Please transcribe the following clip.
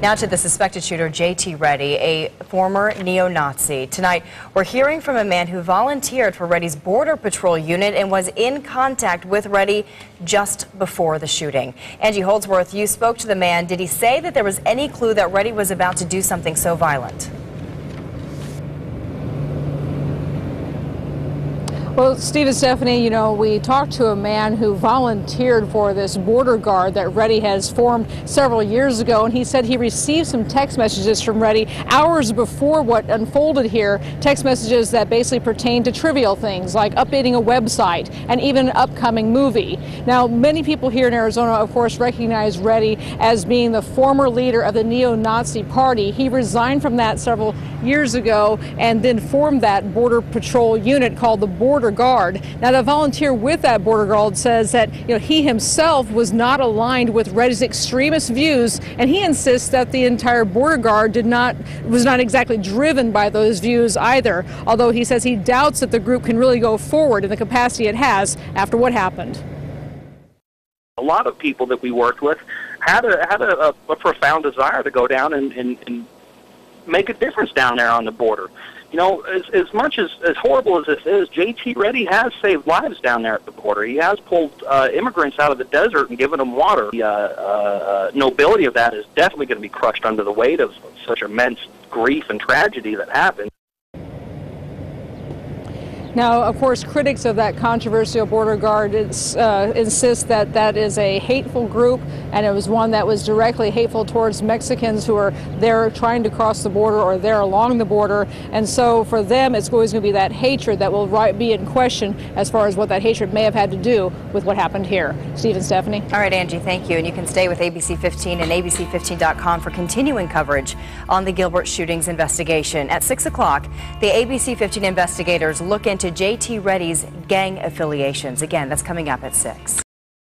Now to the suspected shooter, J.T. Reddy, a former neo-Nazi. Tonight, we're hearing from a man who volunteered for Reddy's Border Patrol unit and was in contact with Reddy just before the shooting. Angie Holdsworth, you spoke to the man. Did he say that there was any clue that Reddy was about to do something so violent? Well, Steve and Stephanie, we talked to a man who volunteered for this border guard that Reddy has formed several years ago, and he said he received some text messages from Reddy hours before what unfolded here, text messages that basically pertain to trivial things like updating a website and even an upcoming movie. Now, many people here in Arizona, of course, recognize Reddy as being the former leader of the neo-Nazi party. He resigned from that several years ago and then formed that Border Patrol unit called the Border Guard. Now, the volunteer with that Border Guard says that he himself was not aligned with Reddy's extremist views, and he insists that the entire Border Guard was not exactly driven by those views either, although he says he doubts that the group can really go forward in the capacity it has after what happened. A lot of people that we worked with had a profound desire to go down and make a difference down there on the border. As much as horrible as this is, J.T. Reddy has saved lives down there at the border. He has pulled immigrants out of the desert and given them water. The nobility of that is definitely going to be crushed under the weight of such immense grief and tragedy that happened. Now, of course, critics of that controversial Border Guard insist that that is a hateful group, and it was one that was directly hateful towards Mexicans who are there trying to cross the border or there along the border. And so for them, it's always going to be that hatred that will be in question as far as what that hatred may have had to do with what happened here. Steve and Stephanie. All right, Angie, thank you. And you can stay with ABC 15 and ABC15.com for continuing coverage on the Gilbert shootings investigation. At 6 o'clock, the ABC 15 investigators look into J.T. Reddy's gang affiliations. Again, that's coming up at 6.